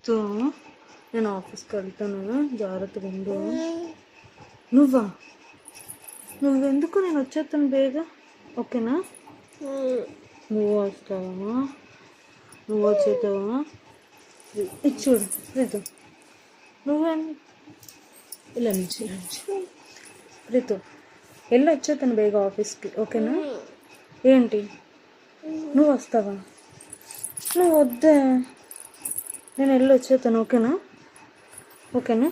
ప్రీతు, నేను ఆఫీస్కి వెళ్తాను, జాగ్రత్తగా ఉండు. నువ్వా? నువ్వెందుకు? నేను వచ్చేస్తాను బేగా, ఓకేనా? నువ్వు వస్తావా? నువ్వు వచ్చేస్తావా? ఇది చూడు ప్రీతు, నువ్వేం ఇలా నుంచి ప్రీతు, వెళ్ళి వచ్చేస్తాను బేగా ఆఫీస్కి, ఓకేనా? ఏంటి నువ్వు వస్తావా? నువ్వు వద్దే, నేను వెళ్ళి వచ్చేస్తాను, ఓకేనా? ఓకేనా?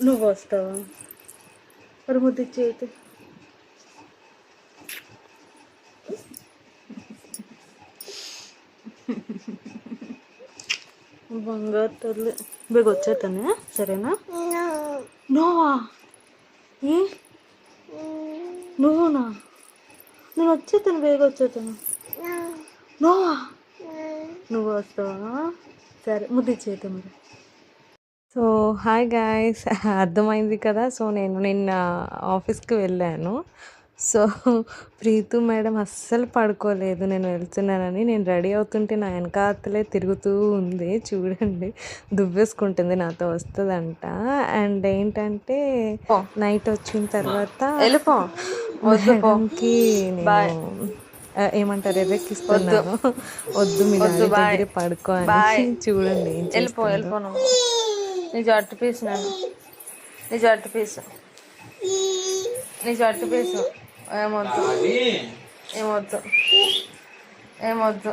నువ్వు వస్తావా? మరి ముద్దు ఇచ్చేయితే. బంగారు తల్లి, బేగ వచ్చేస్తానే, సరేనా? నోవా? ఏ నువ్వునా? నేను వచ్చేస్తాను, బేగ వచ్చేస్తాను. నోవా? నువ్వు వస్తావా? సరే, ముద్దు ఇచ్చేయితే మరి. సో హాయ్ గాయ్స్, అర్థమైంది కదా. సో నేను నిన్న ఆఫీస్కి వెళ్ళాను. సో ప్రీతు మేడం అస్సలు పడుకోలేదు నేను వెళ్తున్నానని. నేను రెడీ అవుతుంటే నా వెనకాతలే తిరుగుతూ ఉంది, చూడండి. దువ్వేసుకుంటుంది, నాతో వస్తుందంట. అండ్ ఏంటంటే నైట్ వచ్చిన తర్వాత మేడంకి నేను ఏమంటారు, ఎర్రెక్కిస్తున్నాను. వద్దు మీ డాడీ దగ్గరే పడుకో అని. చూడండి ఏం చేస్తుందో. నీ జట్టు పీసు, నీ జట్టు పీసు, నీ జట్టు పీసు. ఏమొద్దు, ఏమొద్దు, ఏమొద్దు.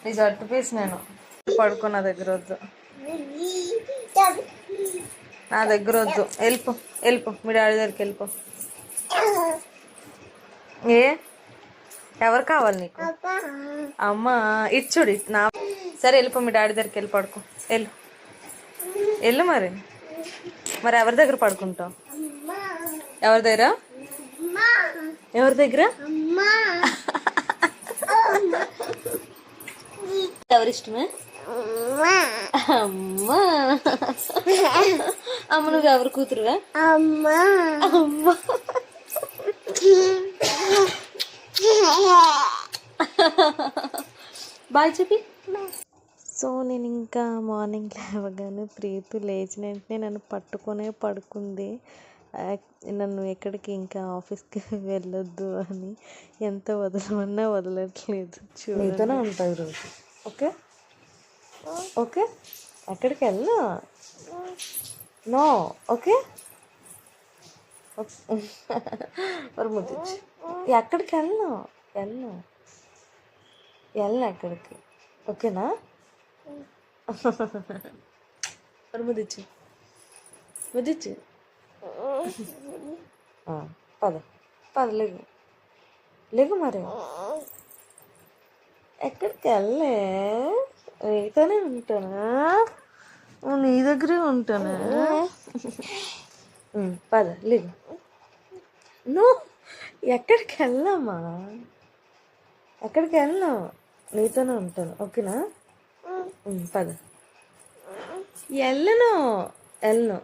నీ జట్టు పీసు. నేను పడుకో, నా దగ్గర వద్దు, నా దగ్గర వద్దు. వెళ్ళిపో, వెళ్ళిపో, మీ డాడీ దగ్గరికి వెళ్ళిపో. ఏ ఎవరు కావాలి నీకు? అమ్మా ఇచ్చుడు నా. సరే వెళ్ళిపో, మీ డాడీ దగ్గరికి వెళ్ళి పడుకో. వెళ్ళు, వెళ్ళు. మరి మరి ఎవరి దగ్గర పడుకుంటావు? ఎవరి దగ్గర? ఎవరి దగ్గర? ఎవరిష్టమే? అమ్మా. అమ్మ నువ్వు ఎవరు కూతురుగా? అమ్మా. అమ్మా బాయ్ చెప్పి. సో నేను ఇంకా మార్నింగ్ లేవగానే ప్రీతు లేచిన వెంటనే నన్ను పట్టుకొనే పడుకుంది. నన్ను ఎక్కడికి ఇంకా ఆఫీస్కి వెళ్ళొద్దు అని. ఎంత వదలమన్నా వదలట్లేదు. నీతోనే ఉంటుంది రోజు. ఓకే ఓకే, ఎక్కడికి వెళ్ళా? No okay. మరి ముద్దిచ్చి, ఎక్కడికి వెళ్ళను, వెళ్ళను, వెళ్ళను ఎక్కడికి, ఓకేనా? మరి ముద్దిచ్చి, ముద్దిచ్చి. పద పద, లేగు లేగు. మరి ఎక్కడికి వెళ్ళే, నీతోనే ఉంటానా, నీ దగ్గరే ఉంటానా? పద లేగు. నువ్వు ఎక్కడికి వెళ్ళామా, ఎక్కడికి వెళ్ళాం, నీతోనే ఉంటాను, ఓకేనా? పద. వెళ్ళను, వెళ్ళను.